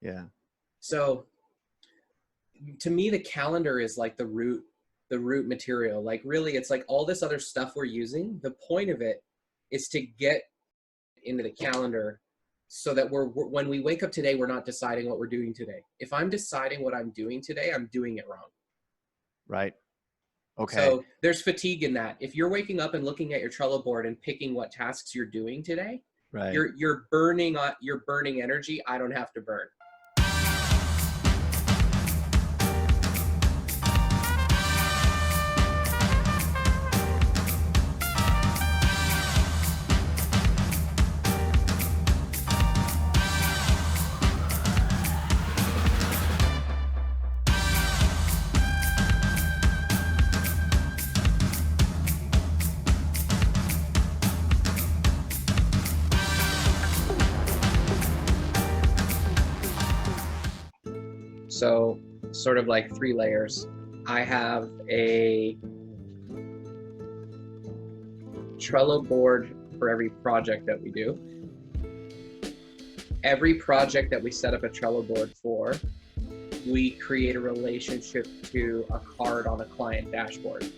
Yeah. So to me, the calendar is like the root material. Like really, it's like all this other stuff we're using. The point of it is to get into the calendar so that when we wake up today, we're not deciding what we're doing today. If I'm deciding what I'm doing today, I'm doing it wrong. Right. Okay. So there's fatigue in that. If you're waking up and looking at your Trello board and picking what tasks you're doing today, right. You're burning energy I don't have to burn. So sort of like 3 layers. I have a Trello board for every project that we do. Every project that we set up a Trello board for, we create a relationship to a card on a client dashboard.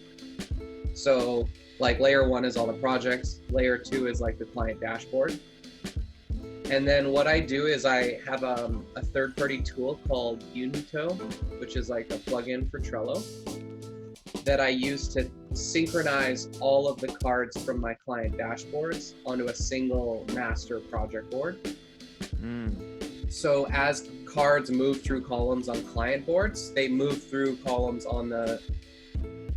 So like layer 1 is all the projects, layer 2 is like the client dashboard. And then what I do is I have a third-party tool called Unito, which is like a plugin for Trello that I use to synchronize all of the cards from my client dashboards onto a single master project board. So as cards move through columns on client boards, they move through columns on the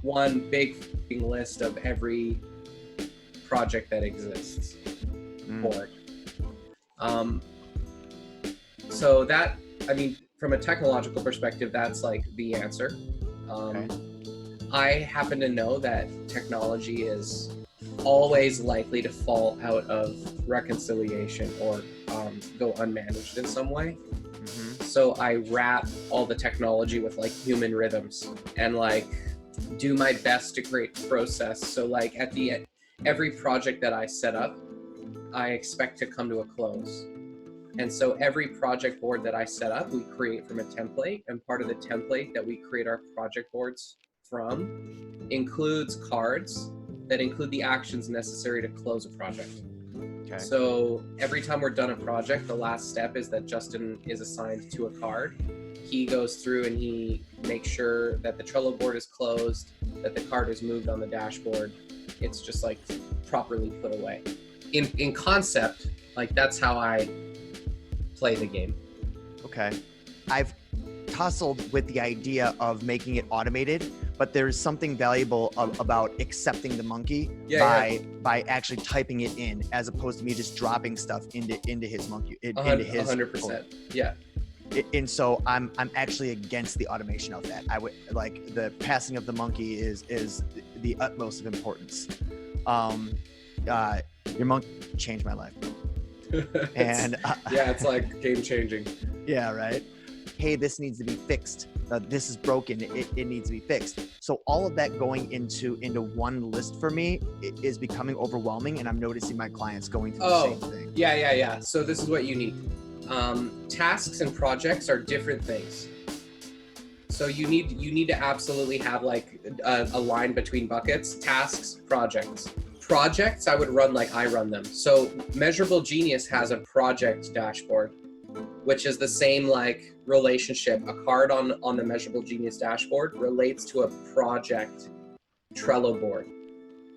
one big list of every project that exists board. So that, I mean, from a technological perspective, that's like the answer. Okay. I happen to know that technology is always likely to fall out of reconciliation or go unmanaged in some way. So I wrap all the technology with like human rhythms and like do my best to create process. So like at the end, every project that I set up, I expect to come to a close. And so every project board that I set up, we create from a template, and part of the template that we create our project boards from includes cards that include the actions necessary to close a project. Okay. So every time we're done a project, the last step is that Justin is assigned to a card. He goes through and he makes sure that the Trello board is closed, that the card is moved on the dashboard. It's just like properly put away. In concept, like that's how I play the game. Okay. I've tussled with the idea of making it automated, but there's something valuable about accepting the monkey by actually typing it in, as opposed to me just dropping stuff into his monkey. Into his 100%. Yeah. And so I'm actually against the automation of that. I would like the passing of the monkey is the utmost of importance. Your monkey changed my life. And yeah, it's like game changing. Yeah, right. Hey, this needs to be fixed. This is broken. It needs to be fixed. So all of that going into one list for me is becoming overwhelming, and I'm noticing my clients going through the same thing. Yeah. So this is what you need. Tasks and projects are different things. So you need to absolutely have like a line between buckets. Tasks, projects. Projects, I would run like I run them. So Measurable Genius has a project dashboard, which is the same like relationship. A card on the Measurable Genius dashboard relates to a project Trello board.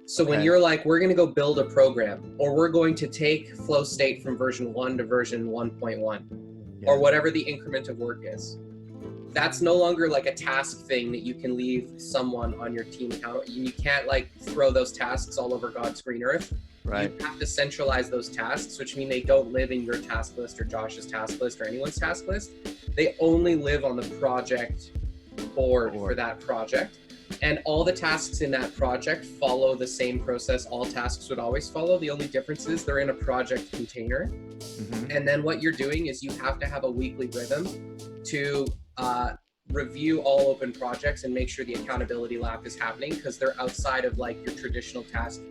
So when you're like, we're going to go build a program, or we're going to take flow state from version 1 to version 1.1, or whatever the increment of work is, that's no longer like a task thing that you can leave someone on your team account. You can't like throw those tasks all over God's green earth. Right. You have to centralize those tasks, which mean they don't live in your task list or Josh's task list or anyone's task list. They only live on the project board for that project. And all the tasks in that project follow the same process all tasks would always follow. The only difference is they're in a project container. And then what you're doing is you have to have a weekly rhythm to review all open projects and make sure the accountability lap is happening, because they're outside of like your traditional task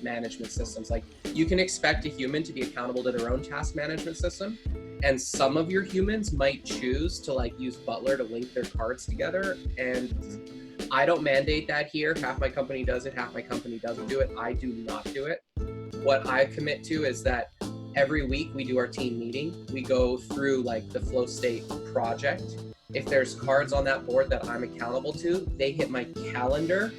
management systems. Like you can expect a human to be accountable to their own task management system, And some of your humans might choose to like use Butler to link their cards together. And I don't mandate that here. Half my company does it, half my company doesn't do it. I do not do it. What I commit to is that every week we do our team meeting. We go through like the flow state project. If there's cards on that board that I'm accountable to, they hit my calendar.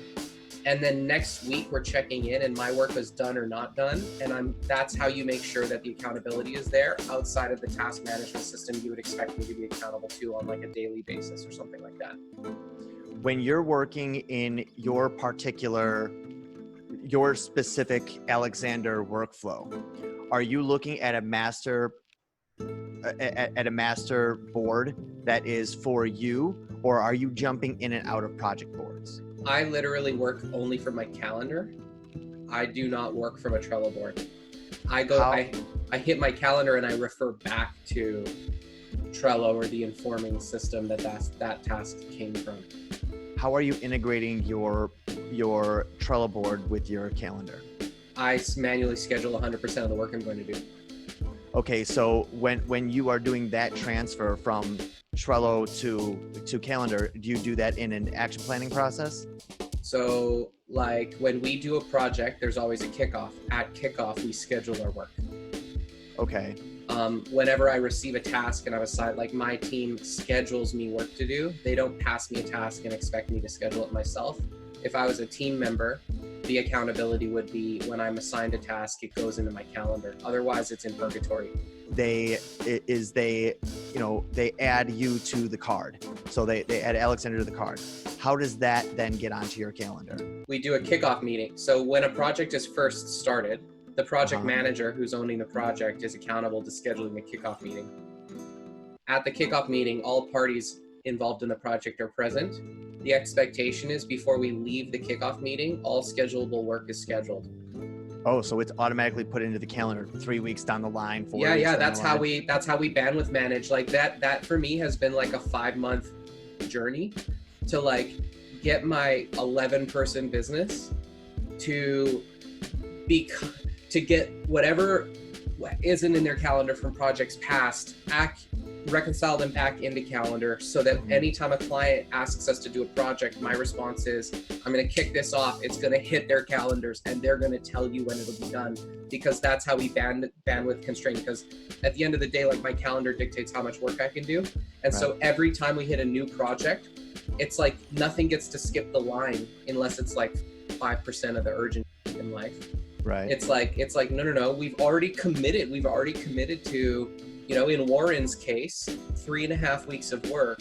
And then next week we're checking in and my work was done or not done. And that's how you make sure that the accountability is there outside of the task management system you would expect me to be accountable to on like a daily basis or something like that. When you're working in your specific Alexander workflow, are you looking at a master board that is for you, or are you jumping in and out of project boards? I literally work only from my calendar. I do not work from a Trello board. I hit my calendar and I refer back to Trello or the informing system that task came from. How are you integrating your Trello board with your calendar? I manually schedule 100% of the work I'm going to do. Okay, so when you are doing that transfer from Trello to calendar, do you do that in an action planning process? So like when we do a project, there's always a kickoff. At kickoff, we schedule our work. Okay. Whenever I receive a task and I'm assigned, like my team schedules me work to do, they don't pass me a task and expect me to schedule it myself. If I was a team member, the accountability would be when I'm assigned a task, it goes into my calendar. Otherwise, it's in purgatory. They add you to the card. So they add Alexander to the card. How does that then get onto your calendar? We do a kickoff meeting. So when a project is first started, the project manager who's owning the project is accountable to scheduling the kickoff meeting. At the kickoff meeting, all parties involved in the project are present. The expectation is before we leave the kickoff meeting, all schedulable work is scheduled. Oh, so it's automatically put into the calendar 3 weeks down the line, 4 weeks Yeah, down that's the line. that's how we bandwidth manage. Like that for me has been like a 5-month journey to like get my 11-person business to get whatever isn't in their calendar from projects past reconcile them back into calendar so that anytime a client asks us to do a project, my response is, I'm going to kick this off. It's going to hit their calendars and they're going to tell you when it'll be done, because that's how we bandwidth constrain. Because at the end of the day, like my calendar dictates how much work I can do. And so every time we hit a new project, it's like nothing gets to skip the line unless it's like 5% of the urgency in life. Right. It's like, no. We've already committed to, in Warren's case, 3.5 weeks of work,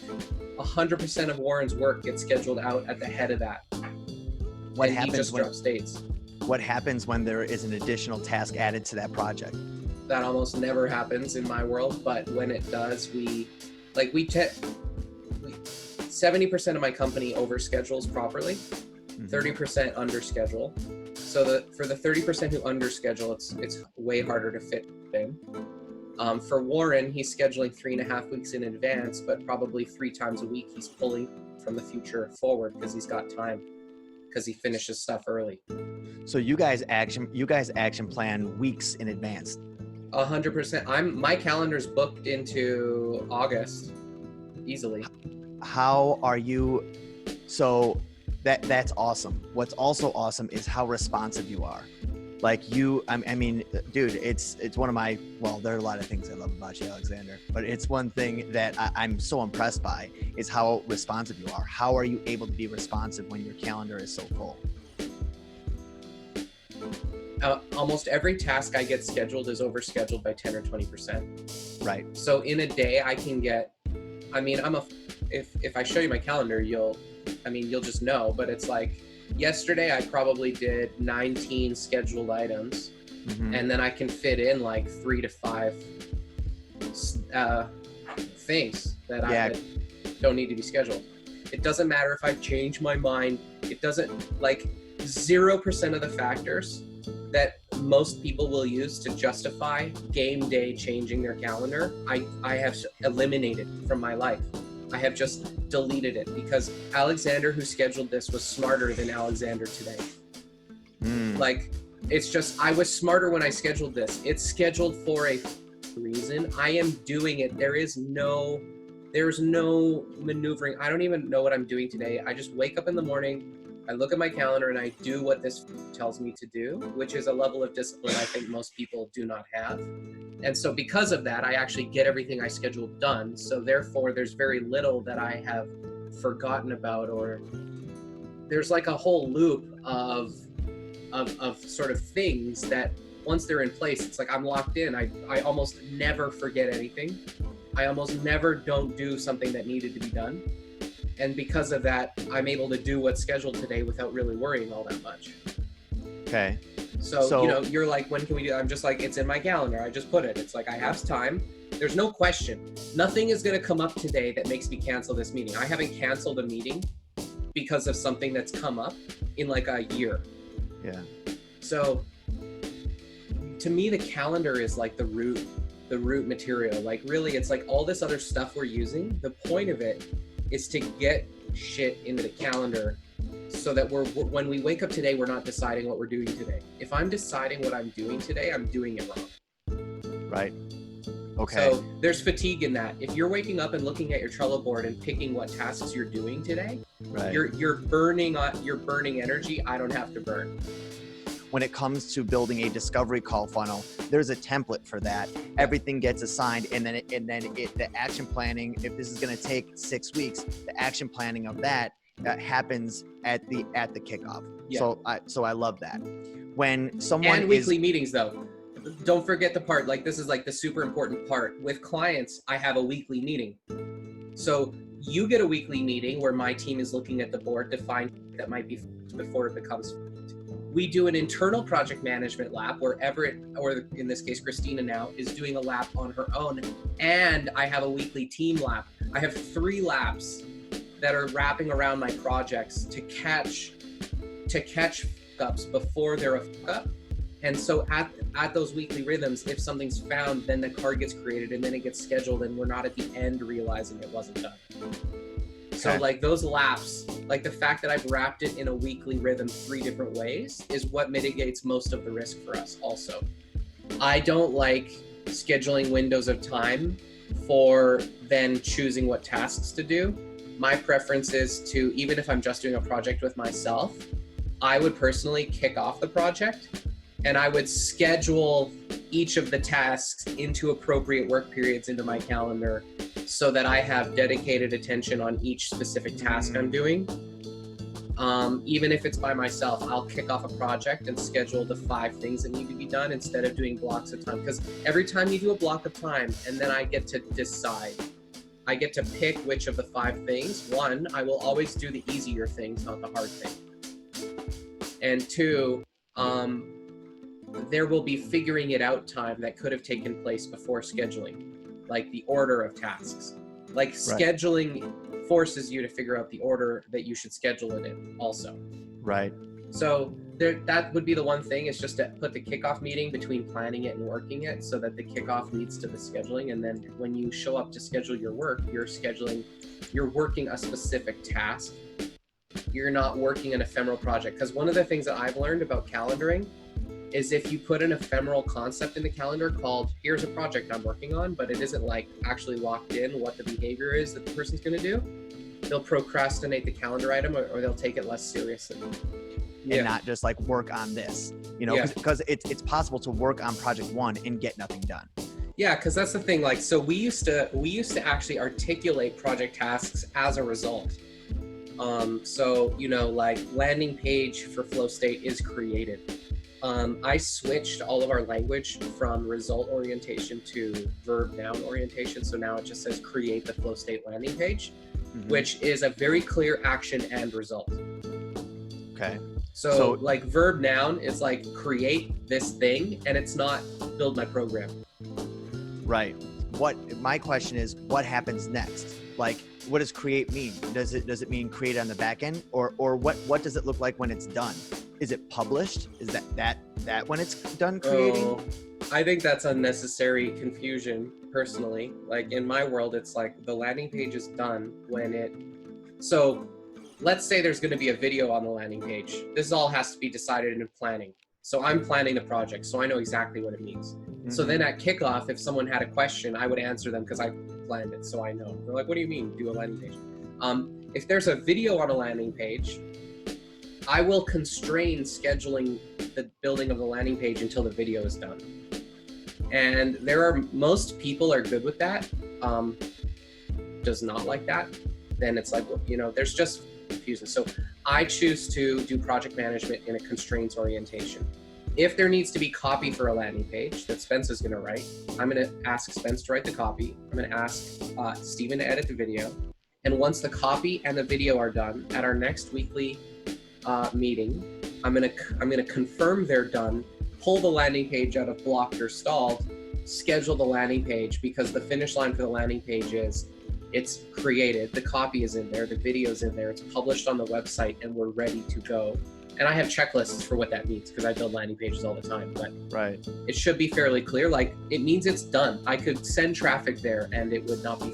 100% of Warren's work gets scheduled out at the head of that. What and happens he just drops dates. What happens when there is an additional task added to that project? That almost never happens in my world, but when it does, 70% of my company overschedules properly, 30% underschedule. So for the 30% who underschedule, it's way harder to fit in. For Warren, he's scheduling 3.5 weeks in advance, but probably 3 times a week he's pulling from the future forward because he's got time, because he finishes stuff early. So you guys action plan weeks in advance. 100%. My calendar's booked into August easily. How are you? So that's awesome. What's also awesome is how responsive you are. Like I mean, dude, it's one of my, well, there are a lot of things I love about you, Alexander, but it's one thing that I'm so impressed by is how responsive you are. How are you able to be responsive when your calendar is so full? Almost every task I get scheduled is overscheduled by 10 or 20%. Right. So in a day I can get, if I show you my calendar, you'll just know, but it's like, yesterday I probably did 19 scheduled items, and then I can fit in like 3 to 5 things that don't need to be scheduled. It doesn't matter if I change my mind. It doesn't, like 0% of the factors that most people will use to justify game day changing their calendar, I have eliminated from my life. I have just deleted it because Alexander, who scheduled this, was smarter than Alexander today. Like, it's just, I was smarter when I scheduled this. It's scheduled for a reason. I am doing it. There's no maneuvering. I don't even know what I'm doing today. I just wake up in the morning, I look at my calendar, and I do what this tells me to do, which is a level of discipline I think most people do not have. And so because of that, I actually get everything I scheduled done. So therefore, there's very little that I have forgotten about, or there's like a whole loop of sort of things that once they're in place, it's like I'm locked in. I almost never forget anything. I almost never don't do something that needed to be done. And because of that, I'm able to do what's scheduled today without really worrying all that much. Okay. So, you know, you're like, when can we do? I'm just like, it's in my calendar. I just put it. It's like, I have time. There's no question. Nothing is going to come up today that makes me cancel this meeting. I haven't canceled a meeting because of something that's come up in like a year. Yeah. So to me, the calendar is like the root material. Like really, it's like all this other stuff we're using. The point of it is to get shit into the calendar so that when we wake up today, we're not deciding what we're doing today. If I'm deciding what I'm doing today, I'm doing it wrong. Right. Okay. So there's fatigue in that. If you're waking up and looking at your Trello board and picking what tasks you're doing today, right, you're burning energy I don't have to burn. When it comes to building a discovery call funnel, there's a template for that. Everything gets assigned, and then the action planning, if this is going to take 6 weeks, the action planning of that happens at the kickoff. Yeah. So I love that. When someone and weekly meetings though, don't forget the part, like this is like the super important part. With clients, I have a weekly meeting. So you get a weekly meeting where my team is looking at the board to find that might be before it becomes. We do an internal project management lap where Everett, or in this case, Christina now, is doing a lap on her own. And I have a weekly team lap. I have 3 laps that are wrapping around my projects to catch fuck-ups before they're a fuck-up. And so at those weekly rhythms, if something's found, then the card gets created and then it gets scheduled, and we're not at the end realizing it wasn't done. So like those laps, like the fact that I've wrapped it in a weekly rhythm 3 different ways is what mitigates most of the risk for us also. I don't like scheduling windows of time for then choosing what tasks to do. My preference is to, even if I'm just doing a project with myself, I would personally kick off the project and I would schedule each of the tasks into appropriate work periods into my calendar so that I have dedicated attention on each specific task I'm doing. Even if it's by myself, I'll kick off a project and schedule the 5 things that need to be done instead of doing blocks of time. Because every time you do a block of time, and then I get to decide. I get to pick which of the 5 things. 1, I will always do the easier things, not the hard thing. And 2, there will be figuring it out time that could have taken place before scheduling. Like the order of tasks. Like scheduling forces you to figure out the order that you should schedule it in also. Right. So that would be the one thing, is just to put the kickoff meeting between planning it and working it so that the kickoff leads to the scheduling. And then when you show up to schedule your work, you're working a specific task. You're not working an ephemeral project. Because one of the things that I've learned about calendaring is if you put an ephemeral concept in the calendar called, here's a project I'm working on, but it isn't like actually locked in what the behavior is that the person's going to do, they'll procrastinate the calendar item or they'll take it less seriously. And not just like work on this, you know, because it's possible to work on project 1 and get nothing done. Yeah, because that's the thing. Like, so we used to actually articulate project tasks as a result. So, you know, like landing page for Flow State is created. I switched all of our language from result orientation to verb noun orientation. So now it just says create the Flow State landing page, which is a very clear action and result. Okay. So like verb noun is like create this thing, and it's not build my program. Right. My question is, what happens next? Like, what does create mean? Does it mean create on the back end, or what does it look like when it's done? Is it published? Is that when it's done creating? Oh, I think that's unnecessary confusion, personally. Like in my world, it's like the landing page is done so let's say there's going to be a video on the landing page. This all has to be decided in planning. So I'm planning the project, so I know exactly what it means. So then at kickoff, if someone had a question, I would answer them because I planned it, so I know. They're like, what do you mean, do a landing page? If there's a video on a landing page, I will constrain scheduling the building of the landing page until the video is done. And most people are good with that. Does not like that. Then it's like, well, you know, there's just confusion. So I choose to do project management in a constraints orientation. If there needs to be copy for a landing page that Spence is going to write, I'm going to ask Spence to write the copy. I'm going to ask Steven to edit the video. And once the copy and the video are done, at our next weekly meeting, I'm going to confirm they're done, pull the landing page out of blocked or stalled, schedule the landing page, because the finish line for the landing page is it's created, the copy is in there, the video's in there, it's published on the website, and we're ready to go. And I have checklists for what that means because I build landing pages all the time, but it should be fairly clear. Like, it means it's done. I could send traffic there and it would not be.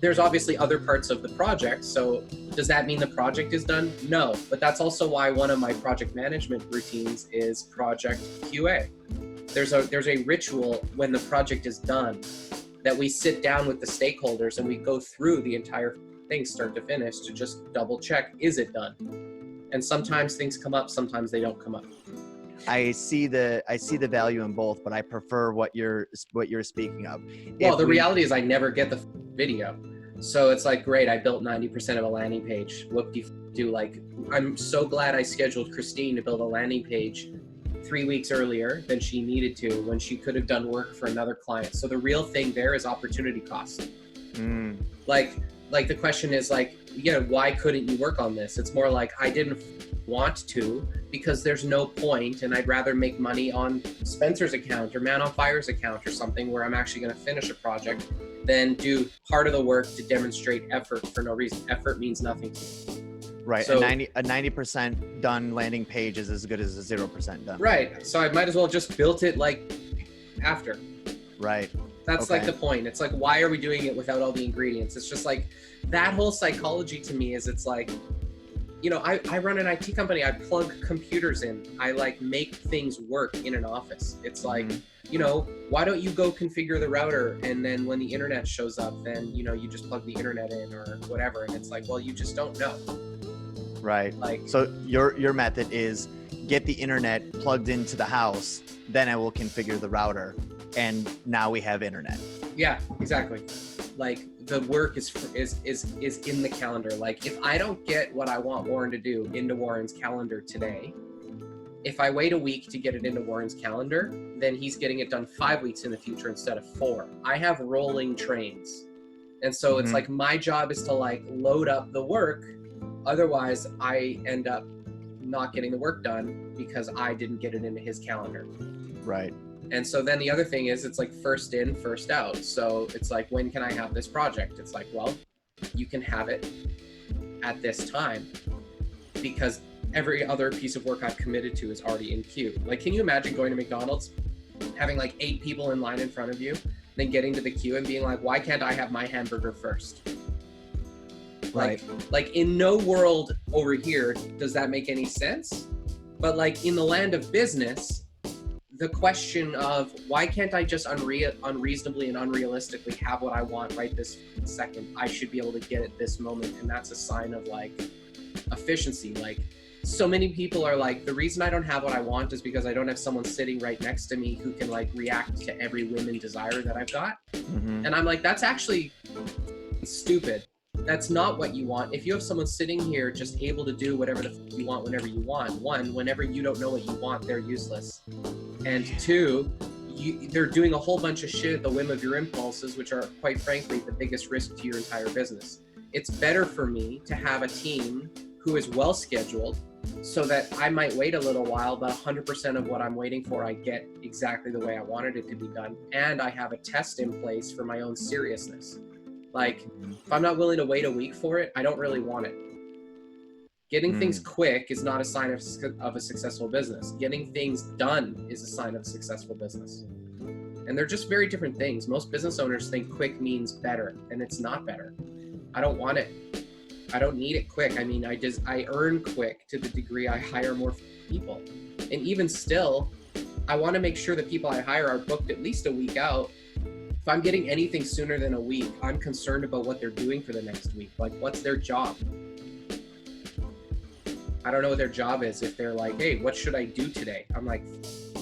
There's obviously other parts of the project. So does that mean the project is done? No, but that's also why one of my project management routines is project QA. There's a ritual when the project is done that we sit down with the stakeholders and we go through the entire thing start to finish to just double check, is it done? And sometimes things come up, sometimes they don't come up. I see the value in both, but I prefer what you're speaking of. Well, the reality is I never get the video. So it's like, great, I built 90% of a landing page. Whoop-de-do. Like, I'm so glad I scheduled Christine to build a landing page 3 weeks earlier than she needed to, when she could have done work for another client. So the real thing there is opportunity cost. Like the question is like, yeah, why couldn't you work on this? It's more like, I didn't want to because there's no point, and I'd rather make money on Spencer's account or Man on Fire's account or something where I'm actually going to finish a project than do part of the work to demonstrate effort for no reason. Effort means nothing to me. Right. So, a 90% done landing page is as good as a 0% done. Right. So I might as well just built it like after. Right. That's like the point. It's like, why are we doing it without all the ingredients? It's just like that whole psychology to me is, it's like, you know, I run an IT company. I plug computers in. I like make things work in an office. It's like, you know, why don't you go configure the router, and then when the internet shows up, then, you know, you just plug the internet in or whatever. And it's like, well, you just don't know. Right. Like, so your method is get the internet plugged into the house, then I will configure the router, and now we have internet. Yeah, exactly. Like, the work is in the calendar. Like, if I don't get what I want Warren to do into Warren's calendar today, if I wait a week to get it into Warren's calendar, then he's getting it done 5 weeks in the future instead of 4. I have rolling trains. And so it's like, my job is to like load up the work. Otherwise I end up not getting the work done because I didn't get it into his calendar. Right. And so then the other thing is, it's like first in, first out. So it's like, when can I have this project? It's like, well, you can have it at this time because every other piece of work I've committed to is already in queue. Like, can you imagine going to McDonald's, having like 8 people in line in front of you, then getting to the queue and being like, why can't I have my hamburger first? Right. Like in no world over here does that make any sense. But like in the land of business, the question of why can't I just unreasonably and unrealistically have what I want right this second? I should be able to get it this moment. And that's a sign of like efficiency. Like, so many people are like, the reason I don't have what I want is because I don't have someone sitting right next to me who can like react to every whim and desire that I've got. And I'm like, that's actually stupid. That's not what you want. If you have someone sitting here just able to do whatever the you want whenever you want, 1, whenever you don't know what you want, they're useless. And 2, they're doing a whole bunch of shit at the whim of your impulses, which are quite frankly the biggest risk to your entire business. It's better for me to have a team who is well scheduled so that I might wait a little while, but 100% of what I'm waiting for, I get exactly the way I wanted it to be done. And I have a test in place for my own seriousness. Like, if I'm not willing to wait a week for it, I don't really want it. Getting things quick is not a sign of a successful business. Getting things done is a sign of a successful business. And they're just very different things. Most business owners think quick means better, and it's not better. I don't want it. I don't need it quick. I mean, I earn quick to the degree I hire more people. And even still, I want to make sure that people I hire are booked at least a week out. If I'm getting anything sooner than a week, I'm concerned about what they're doing for the next week. Like, what's their job? I don't know what their job is. If they're like, hey, what should I do today? I'm like,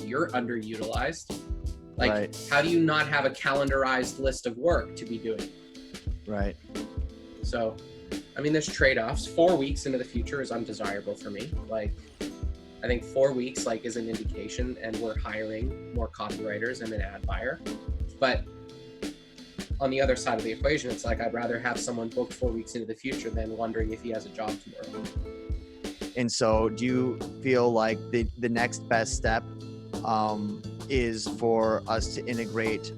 you're underutilized. Like, right. How do you not have a calendarized list of work to be doing? Right. So, I mean, there's trade-offs. 4 weeks into the future is undesirable for me. Like, I think 4 weeks like is an indication, and we're hiring more copywriters and an ad buyer. But on the other side of the equation, it's like I'd rather have someone booked 4 weeks into the future than wondering if he has a job tomorrow. And so do you feel like the next best step is for us to integrate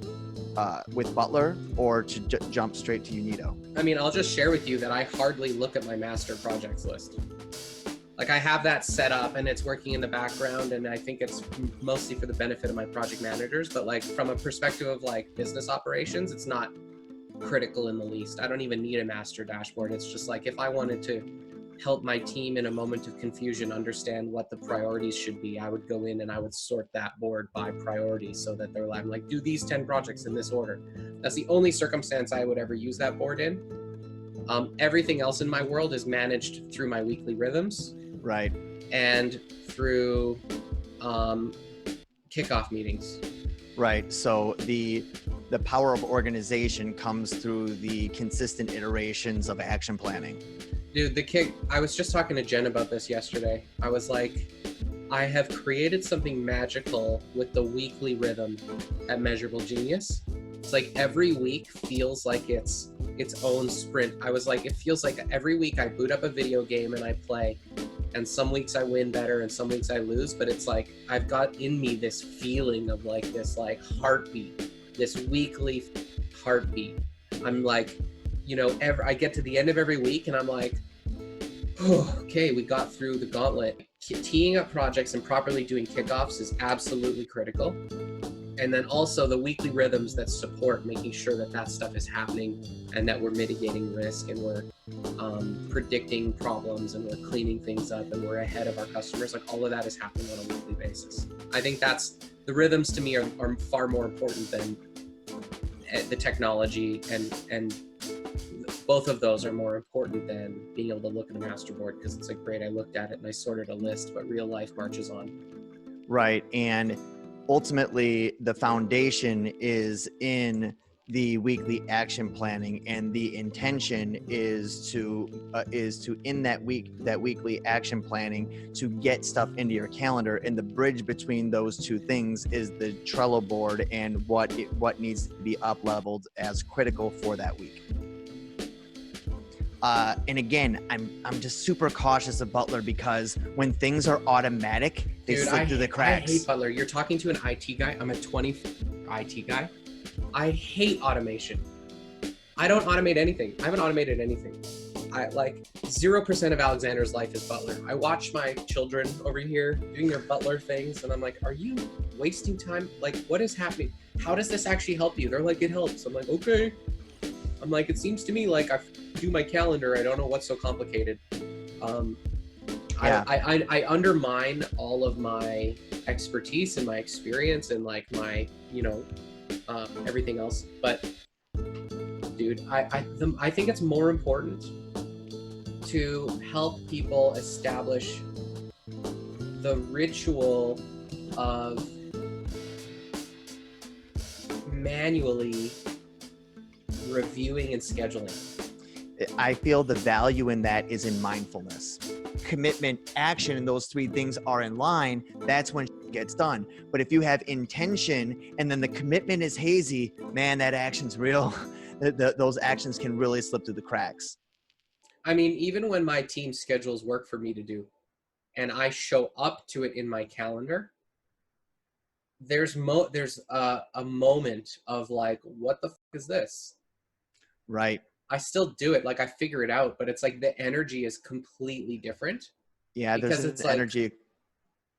with Butler, or to jump straight to Unito? I mean, I'll just share with you that I hardly look at my master projects list. Like, I have that set up and it's working in the background, and I think it's mostly for the benefit of my project managers. But like, from a perspective of like business operations, it's not critical in the least. I don't even need a master dashboard. It's just like, if I wanted to help my team in a moment of confusion understand what the priorities should be, I would go in and I would sort that board by priority, so that they're like, do these 10 projects in this order. That's the only circumstance I would ever use that board in. Everything else in my world is managed through my weekly rhythms. Right. And through kickoff meetings. Right. So the power of organization comes through the consistent iterations of action planning. Dude, I was just talking to Jen about this yesterday. I was like, I have created something magical with the weekly rhythm at Measurable Genius. It's like every week feels like it's its own sprint. I was like, it feels like every week I boot up a video game and I play, and some weeks I win better and some weeks I lose, but it's like I've got in me this feeling of like this like heartbeat, this weekly heartbeat. I'm like, you know, I get to the end of every week and I'm like, oh, okay, we got through the gauntlet. Teeing up projects and properly doing kickoffs is absolutely critical. And then also the weekly rhythms that support making sure that that stuff is happening, and that we're mitigating risk, and we're predicting problems, and we're cleaning things up, and we're ahead of our customers. Like, all of that is happening on a weekly basis. I think that's the rhythms to me are far more important than the technology, and both of those are more important than being able to look at a master board, because it's like, great, I looked at it and I sorted a list, but real life marches on. Right. And ultimately, the foundation is in the weekly action planning, and the intention is to in that weekly action planning, to get stuff into your calendar. And the bridge between those two things is the Trello board, and what needs to be up leveled as critical for that week. And again, I'm just super cautious of Butler, because when things are automatic, they slip through the cracks. I hate Butler. You're talking to an IT guy. I'm a 20 IT guy. I hate automation. I don't automate anything. I haven't automated anything. I like 0% of Alexander's life is Butler. I watch my children over here doing their Butler things, and I'm like, are you wasting time? Like, what is happening? How does this actually help you? They're like, it helps. I'm like, okay. I'm like, it seems to me like I do my calendar. I don't know what's so complicated. Yeah. I undermine all of my expertise and my experience and like my, everything else. But dude, I think it's more important to help people establish the ritual of manually reviewing and scheduling. I feel the value in that is in mindfulness. Commitment, action, and those three things are in line. That's when it gets done. But if you have intention and then the commitment is hazy, man, that action's real. Those actions can really slip through the cracks. I mean, even when my team schedules work for me to do, and I show up to it in my calendar, there's a moment of like, what the fuck is this? Right. I still do it. Like, I figure it out, but it's like the energy is completely different. Yeah, because there's it's an energy.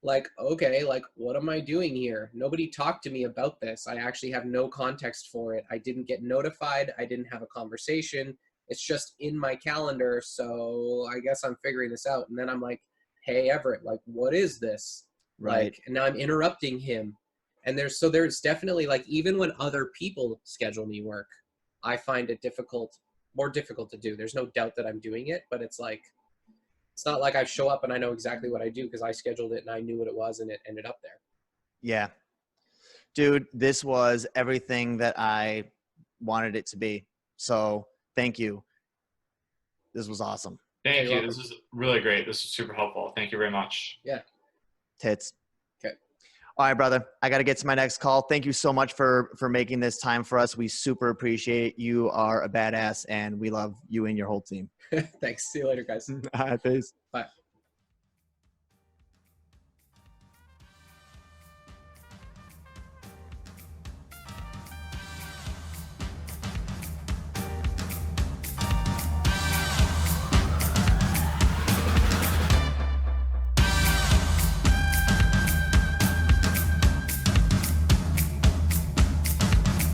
Like, okay, like, what am I doing here? Nobody talked to me about this. I actually have no context for it. I didn't get notified. I didn't have a conversation. It's just in my calendar. So I guess I'm figuring this out. And then I'm like, hey, Everett, like, what is this? Right. Like, and now I'm interrupting him. And there's definitely like, even when other people schedule me work, I find it more difficult to do. There's no doubt that I'm doing it, but it's like, it's not like I show up and I know exactly what I do because I scheduled it and I knew what it was and it ended up there. Yeah. Dude, this was everything that I wanted it to be. So thank you. This was awesome. Thank you. Welcome. This is really great. This is super helpful. Thank you very much. Yeah. Tits. Okay. All right, brother. I got to get to my next call. Thank you so much for making this time for us. We super appreciate it. You are a badass, and we love you and your whole team. Thanks. See you later, guys. All right, peace. Bye.